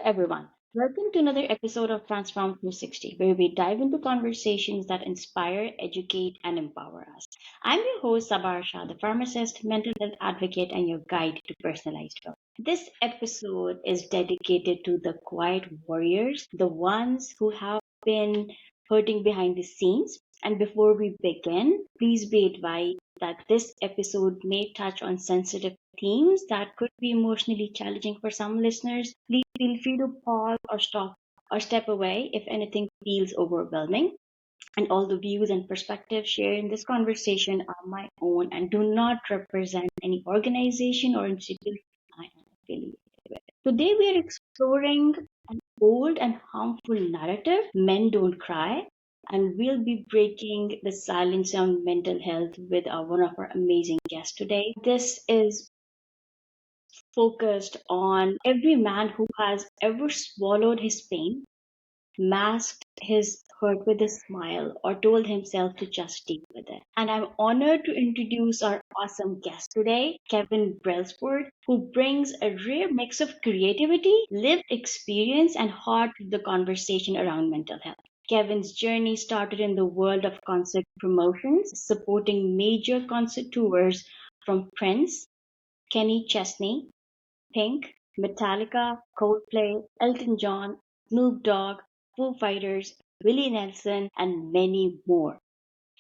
everyone. Welcome to another episode of Transform 360, where we dive into conversations that inspire, educate, and empower us. I'm your host, Sabar Shah, the pharmacist, mental health advocate, and your guide to personalized health. This episode is dedicated to the quiet warriors, the ones who have been hurting behind the scenes. And before we begin, please be advised that this episode may touch on sensitive themes that could be emotionally challenging for some listeners. Please feel free to pause or stop or step away if anything feels overwhelming. And all the views and perspectives shared in this conversation are my own and do not represent any organization or institution I am affiliated with. Today we are exploring an old and harmful narrative, men don't cry, and we'll be breaking the silence on mental health with one of our amazing guests today. This is focused on every man who has ever swallowed his pain, masked his hurt with a smile, or told himself to just deal with it. And I'm honored to introduce our awesome guest today, Kevin Brelsford, who brings a rare mix of creativity, lived experience, and heart to the conversation around mental health. Kevin's journey started in the world of concert promotions, supporting major concert tours from Prince, Kenny Chesney, Pink, Metallica, Coldplay, Elton John, Snoop Dogg, Foo Fighters, Willie Nelson, and many more.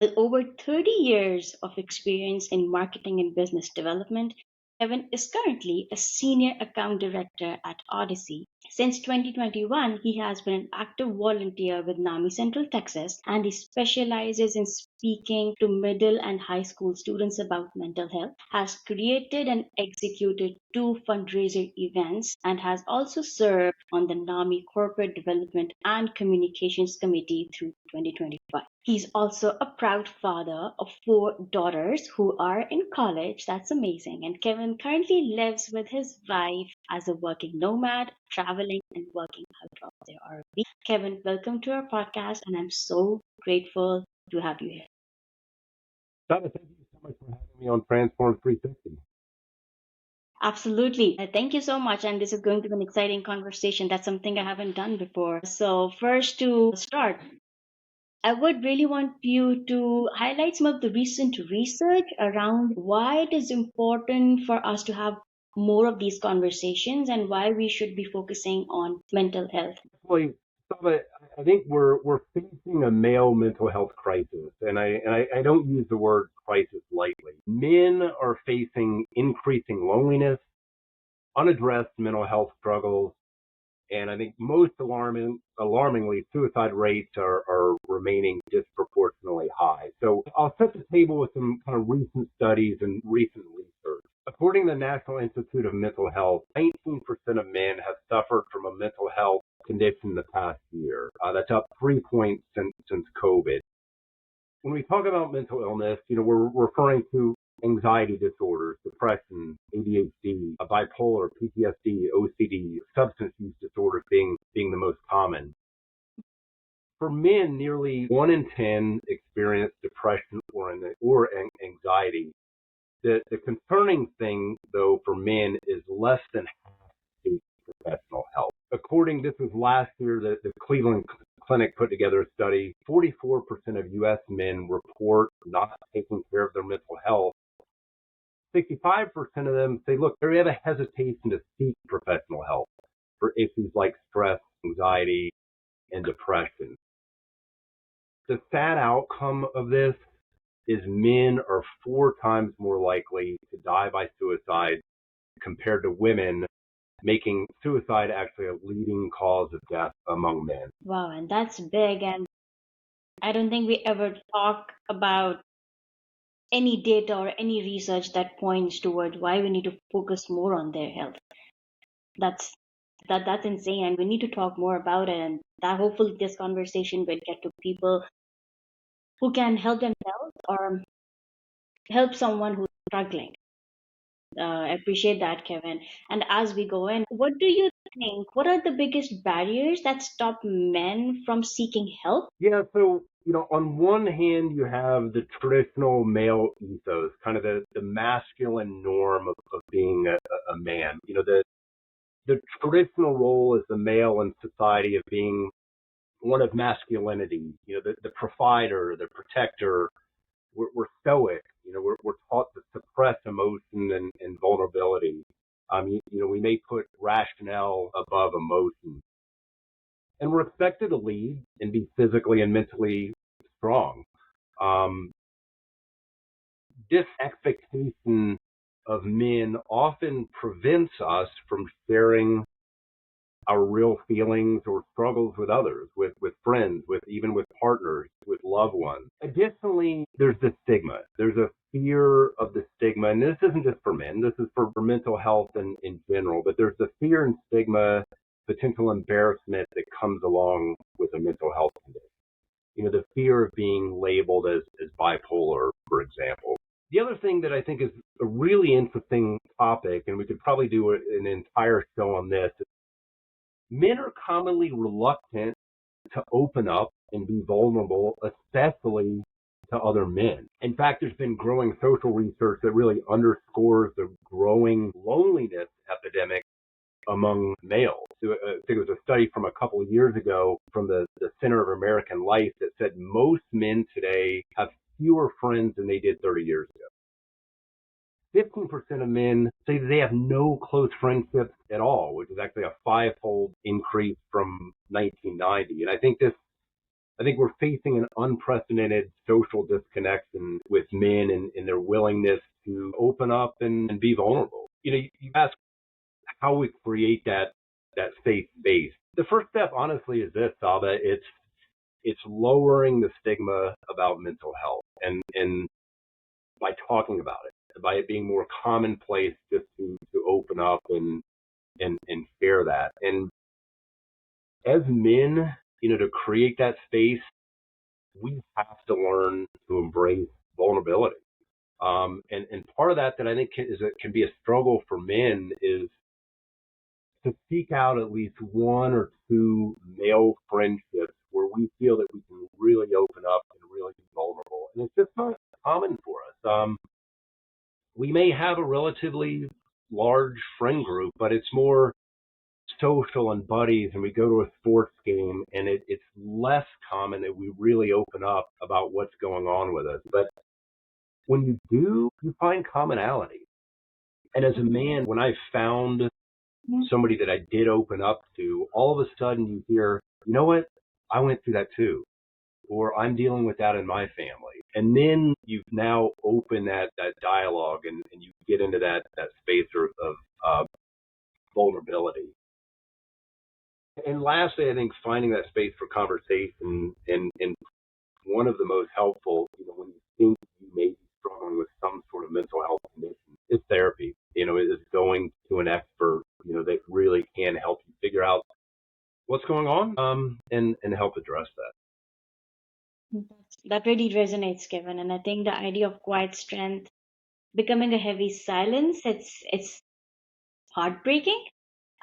With over 30 years of experience in marketing and business development, Kevin is currently a senior account director at Odyssey. Since 2021, he has been an active volunteer with NAMI Central Texas, and he specializes in speaking to middle and high school students about mental health, has created and executed two fundraiser events, and has also served on the NAMI Corporate Development and Communications Committee through 2025. He's also a proud father of four daughters who are in college. That's amazing. And Kevin currently lives with his wife as a working nomad, traveling and working out of their RV. Kevin, welcome to our podcast, and I'm so grateful to have you here. Donna, thank you so much for having me on Transform 360. Absolutely. Thank you so much. And this is going to be an exciting conversation. That's something I haven't done before. So, first to start, I would really want you to highlight some of the recent research around why it is important for us to have more of these conversations and why we should be focusing on mental health. Well, Donna, I think we're facing a male mental health crisis, and I don't use the word crisis lightly. Men are facing increasing loneliness, unaddressed mental health struggles, and I think most alarmingly, suicide rates are remaining disproportionately high. So I'll set the table with some kind of recent studies and recent research. According to the National Institute of Mental Health, 19% of men have suffered from a mental health condition in the past year. That's up 3 points since COVID. When we talk about mental illness, we're referring to anxiety disorders, depression, ADHD, bipolar, PTSD, OCD, substance use disorders being the most common. For men, nearly 1 in 10 experience depression or anxiety. The concerning thing, though, for men is less than half seek professional help. This was last year, the Cleveland Clinic put together a study. 44% of U.S. men report not taking care of their mental health. 65% of them say, look, they have a hesitation to seek professional help for issues like stress, anxiety, and depression. The sad outcome of this is men are 4 times more likely to die by suicide compared to women, making suicide actually a leading cause of death among men. Wow, and that's big. And I don't think we ever talk about any data or any research that points towards why we need to focus more on their health. That's insane, and we need to talk more about it. And that hopefully this conversation will get to people who can help themselves or help someone who's struggling. I appreciate that, Kevin. And as we go in, what do you think? What are the biggest barriers that stop men from seeking help? Yeah, so, on one hand, you have the traditional male ethos, kind of the masculine norm of being a man. the traditional role as the male in society of being one of masculinity, the provider, the protector. We're stoic. We're taught to suppress emotion and vulnerability. We may put rationale above emotion, and we're expected to lead and be physically and mentally strong. Um, this expectation of men often prevents us from sharing our real feelings or struggles with others, with friends, even with partners, with loved ones. Additionally, there's the stigma. There's a fear of the stigma, and this isn't just for men, this is for mental health in general, but there's the fear and stigma, potential embarrassment that comes along with a mental health condition. The fear of being labeled as bipolar, for example. The other thing that I think is a really interesting topic, and we could probably do an entire show on this, men are commonly reluctant to open up and be vulnerable, especially to other men. In fact, there's been growing social research that really underscores the growing loneliness epidemic among males. I think it was a study from a couple of years ago from the Center of American Life that said most men today have fewer friends than they did 30 years ago. 15% of men say they have no close friendships at all, which is actually a five-fold increase from 1990. And I think we're facing an unprecedented social disconnection with men and their willingness to open up and be vulnerable. You ask how we create that safe space. The first step, honestly, is this, Saba. It's lowering the stigma about mental health and by talking about it, by it being more commonplace just to open up and share that. And as men, to create that space, we have to learn to embrace vulnerability. And part of that I think can be a struggle for men is to seek out at least one or two male friendships where we feel that we can really open up and really be vulnerable. And it's just not common for us. We may have a relatively large friend group, but it's more social and buddies, and we go to a sports game, and it's less common that we really open up about what's going on with us. But when you do, you find commonality. And as a man, when I found somebody that I did open up to, all of a sudden you hear, you know what? I went through that too. Or I'm dealing with that in my family. And then you've now opened that dialogue and you get into that space of vulnerability. And lastly, I think finding that space for conversation and one of the most helpful, when you think you may be struggling with some sort of mental health condition, is therapy. Is going to an expert, that really can help you figure out what's going on, and help address that. That really resonates, Kevin. And I think the idea of quiet strength becoming a heavy silence, it's heartbreaking.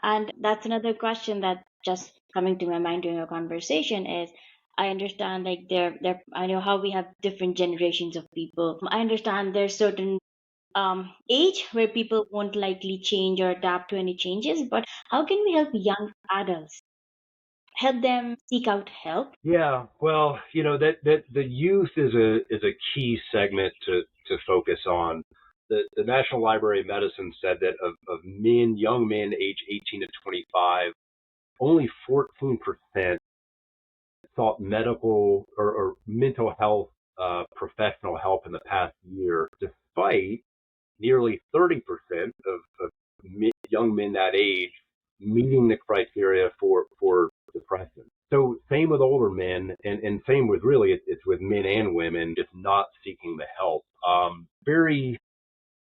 And that's another question that just coming to my mind during a conversation is I understand like I know how we have different generations of people. I understand there's certain age where people won't likely change or adapt to any changes, but how can we help young adults help them seek out help? Yeah, well, that the youth is a key segment to focus on. The National Library of Medicine said that of young men age 18 to 25, only 14% sought medical or mental health professional help in the past year, despite nearly 30% of young men that age meeting the criteria for depression. So same with older men, and same with really it's with men and women just not seeking the help. Very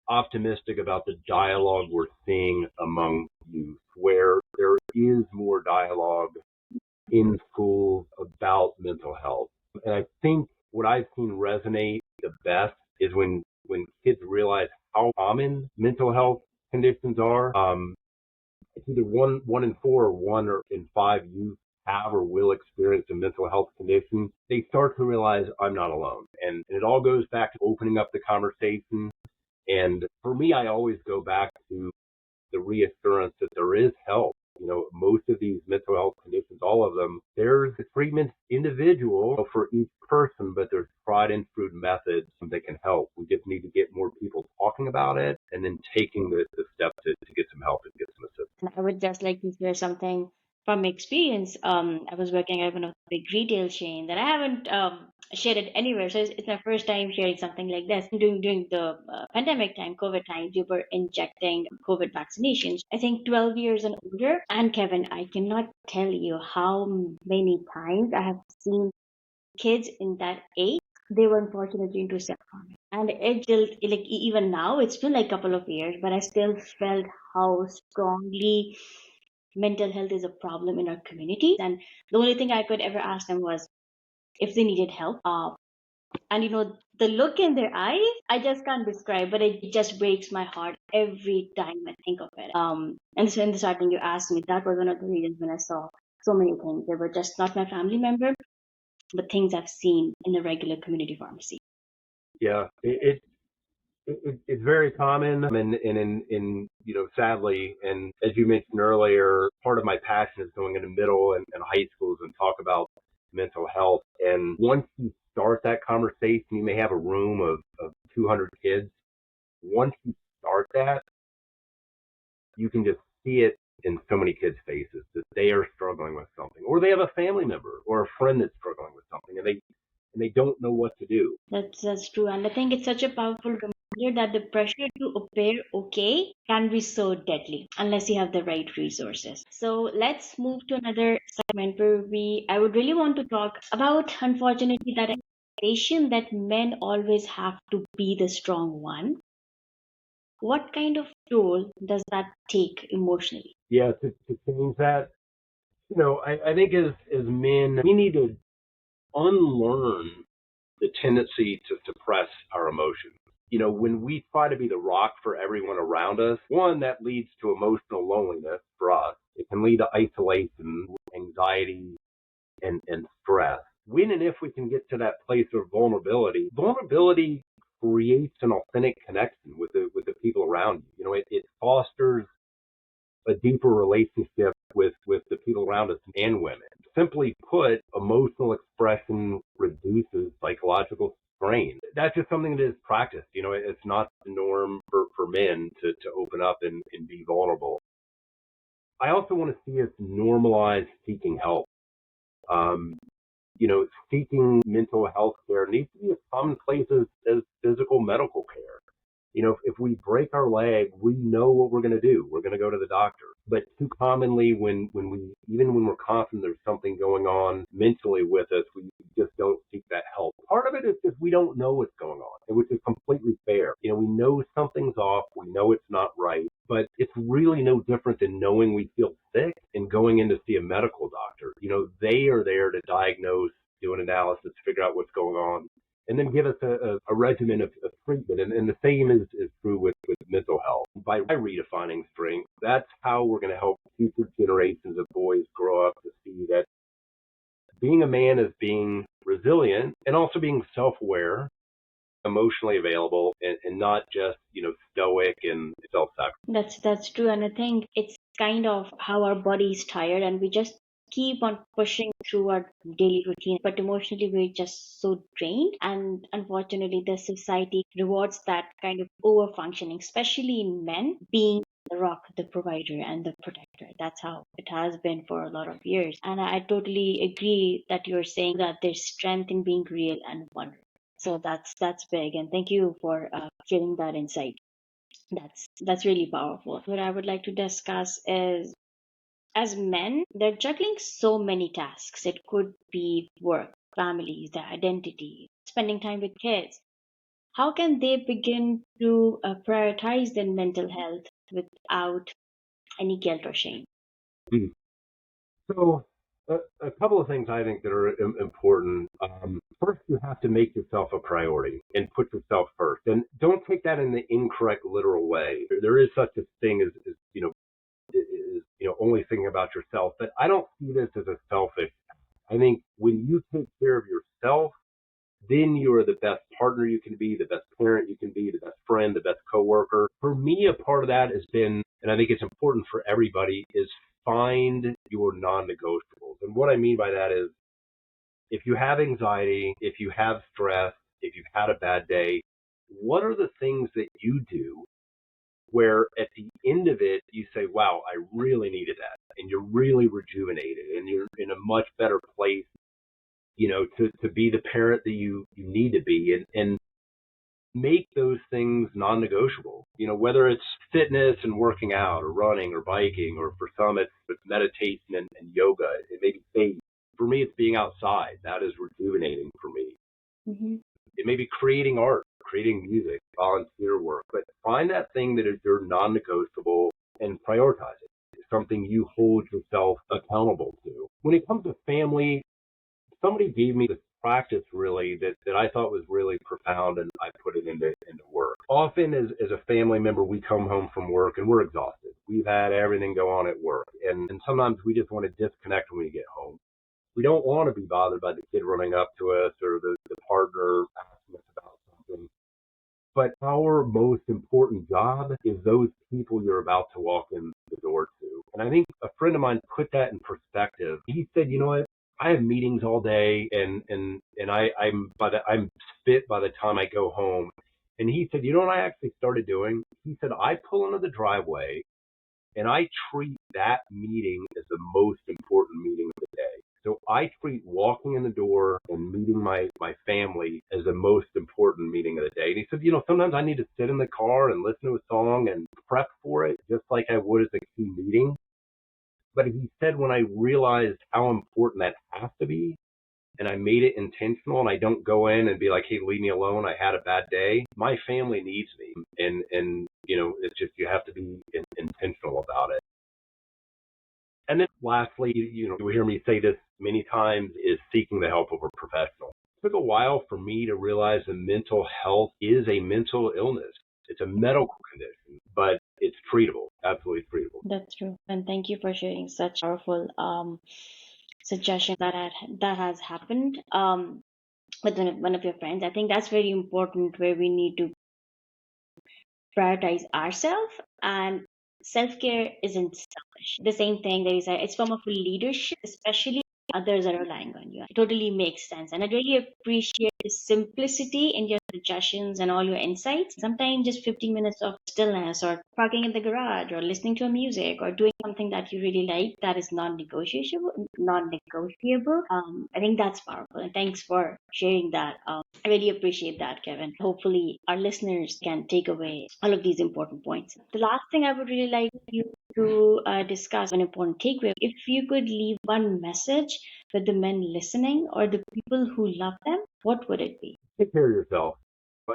optimistic about the dialogue we're seeing among youth, where there is more dialogue in schools about mental health. And I think what I've seen resonate the best is when kids realize how common mental health conditions are. It's either one in four or one or in five youth have or will experience a mental health condition. They start to realize I'm not alone. And it all goes back to opening up the conversation. And for me, I always go back to the reassurance that there is help. Most of these mental health conditions, all of them, there's the treatment's individual for each person, but there's tried and true methods that can help. We just need to get more people talking about it and then taking the step to get some help and get some assistance. I would just like to share something from experience. I was working at one of the big retail chain that I haven't shared it anywhere. So it's my first time sharing something like this. During the pandemic time, COVID times, we were injecting COVID vaccinations. I think 12 years and older. And Kevin, I cannot tell you how many times I have seen kids in that age. They were unfortunately into self-harm. And it just, like, even now, it's been like a couple of years, but I still felt how strongly mental health is a problem in our community. And the only thing I could ever ask them was if they needed help. And the look in their eyes, I just can't describe, but it just breaks my heart every time I think of it. And so in the starting, you asked me, that was one of the reasons when I saw so many things. They were just not my family member, but things I've seen in the regular community pharmacy. Yeah, it's very common, and sadly, and as you mentioned earlier, part of my passion is going into middle and high schools and talk about mental health. And once you start that conversation, you may have a room of 200 kids. Once you start that, you can just see it in so many kids' faces that they are struggling with something, or they have a family member or a friend that's struggling with something, and they don't know what to do. That's true, and I think it's such a powerful reminder that the pressure to appear okay can be so deadly unless you have the right resources. So let's move to another segment where I would really want to talk about, unfortunately, that expectation that men always have to be the strong one. What kind of toll does that take emotionally? Yeah, to change that, I think as men, we need to unlearn the tendency to suppress our emotions. When we try to be the rock for everyone around us, one, that leads to emotional loneliness for us. It can lead to isolation, anxiety, and stress. When and if we can get to that place of vulnerability creates an authentic connection with the people around you. It fosters a deeper relationship with the people around us and women. Simply put, emotional expression reduces psychological strain. That's just something that is practiced. It's not the norm for men to open up and be vulnerable. I also want to see us normalize seeking help. Um, Seeking mental health care needs to be as commonplace as physical medical care. If we break our leg, we know what we're going to do. We're going to go to the doctor. But too commonly, even when we're confident there's something going on mentally with us, we just don't seek that help. Part of it is because we don't know what's going on, which is completely fair. We know something's off. We know it's not right. But it's really no different than knowing we feel sick and going in to see a medical doctor. They are there to diagnose, do an analysis, figure out what's going on, and then give us a regimen of treatment. And the same is true with mental health. By redefining strength, that's how we're going to help future generations of boys grow up to see that being a man is being resilient and also being self-aware, emotionally available, and not just, stoic and self-sacrificing. That's true, and I think it's kind of how our body is tired, and we just keep on pushing through our daily routine, but emotionally we're just so drained. And unfortunately, the society rewards that kind of over functioning, especially in men being the rock, the provider, and the protector. That's how it has been for a lot of years. And I totally agree that you're saying that there's strength in being real and vulnerable. So that's big, and thank you for sharing that insight. That's really powerful. What I would like to discuss is, as men, they're juggling so many tasks. It could be work, families, their identity, spending time with kids. How can they begin to prioritize their mental health without any guilt or shame? Hmm. So, a couple of things I think that are important. First, you have to make yourself a priority and put yourself first. And don't take that in the incorrect, literal way. There is such a thing as only thinking about yourself. But I don't see this as a selfish. I think when you take care of yourself, then you are the best partner you can be, the best parent you can be, the best friend, the best coworker. For me, a part of that has been, and I think it's important for everybody, is find your non-negotiables. And what I mean by that is, if you have anxiety, if you have stress, if you've had a bad day, what are the things that you do where at the end of it you say, wow, I really needed that, and you're really rejuvenated and you're in a much better place, to be the parent that you need to be, and make those things non-negotiable. Whether it's fitness and working out or running or biking, or for some it's meditation and yoga. It may be faith. For me, it's being outside. That is rejuvenating for me. Hmm. It may be creating art, creating music, volunteer work, but find that thing that is your non-negotiable and prioritize it. It's something you hold yourself accountable to. When it comes to family, somebody gave me this practice really that I thought was really profound, and I put it into work. Often as a family member, we come home from work and we're exhausted. We've had everything go on at work, and sometimes we just want to disconnect when we get home. We don't want to be bothered by the kid running up to us or the partner asking us about something. But our most important job is those people you're about to walk in the door to. And I think a friend of mine put that in perspective. He said, you know what? I have meetings all day, and I'm spit by the time I go home. And he said, you know what I actually started doing? He said, I pull into the driveway and I treat that meeting as the most important meeting of the day. So I treat walking in the door and meeting my family as the most important meeting of the day. And he said, sometimes I need to sit in the car and listen to a song and prep for it just like I would as a key meeting. But he said, when I realized how important that has to be, and I made it intentional, and I don't go in and be like, hey, leave me alone, I had a bad day. My family needs me. And it's just, you have to be intentional about it. And then lastly, you hear me say this many times, is seeking the help of a professional. It took a while for me to realize that mental health is a mental illness. It's a medical condition, but it's treatable, absolutely treatable. That's true. And thank you for sharing such powerful suggestion that has happened with one of your friends. I think that's very important, where we need to prioritize ourselves, and self-care isn't selfish. The same thing that you said, it's form of leadership, especially others are relying on you. It totally makes sense. And I really appreciate the simplicity in your suggestions and all your insights. Sometimes just 15 minutes of stillness, or parking in the garage, or listening to a music, or doing something that you really like, that is non-negotiable. I think that's powerful. And thanks for sharing that. I really appreciate that, Kevin. Hopefully, our listeners can take away all of these important points. The last thing I would really like you to discuss, an important takeaway. If you could leave one message with the men listening, or the people who love them, what would it be? Take care of yourself.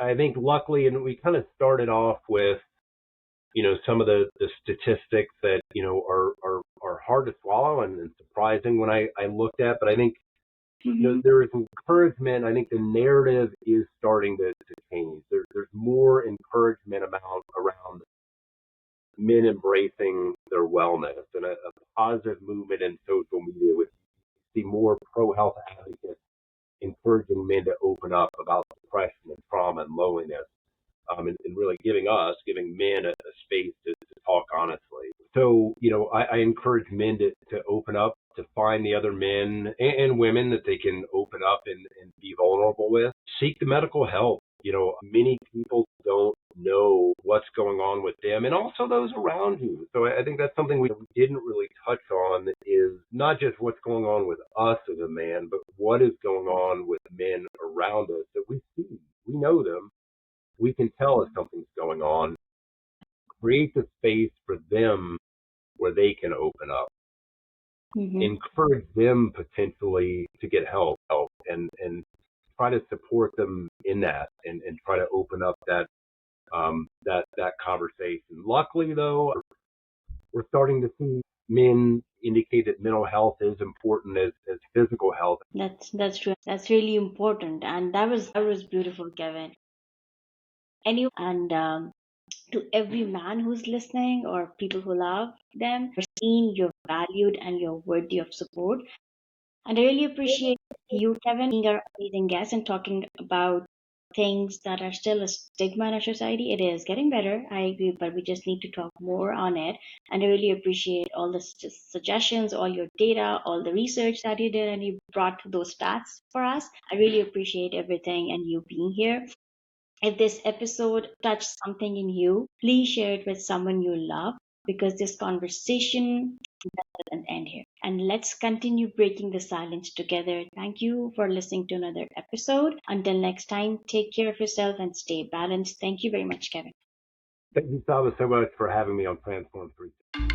I think luckily, and we kind of started off with, some of the statistics that, are hard to swallow and surprising when I looked at, but I think, Mm-hmm. there is encouragement. I think the narrative is starting to change. There's more encouragement around men embracing their wellness, and a positive movement in social media with see more pro health advocates encouraging men to open up about depression and trauma and loneliness, and really giving men a space to talk honestly. So, I encourage men to open up, to find the other men and women that they can open up and be vulnerable with. Seek the medical help. Many people don't know what's going on with them and also those around you. So I think that's something we didn't really touch on, is not just what's going on with us as a man, but what is going on with men around us that we see. We know them. We can tell if something's going on. Create the space for them where they can open up. Mm-hmm. Encourage them potentially to get help, and try to support them in that, and try to open up that conversation. Luckily, though, we're starting to see men indicate that mental health is important as physical health. That's true. That's really important, and that was beautiful, Kevin. And to every man who's listening, or people who love them, you're seen, you're valued, and you're worthy of support. And I really appreciate you, Kevin, being our amazing guest and talking about things that are still a stigma in our society. It is getting better, I agree, but we just need to talk more on it. And I really appreciate all the suggestions, all your data, all the research that you did, and you brought those stats for us. I really appreciate everything and you being here. If this episode touched something in you, please share it with someone you love because this conversation doesn't end here. And let's continue breaking the silence together. Thank you for listening to another episode. Until next time, take care of yourself and stay balanced. Thank you very much, Kevin. Thank you, Saba, so much for having me on Transform 3.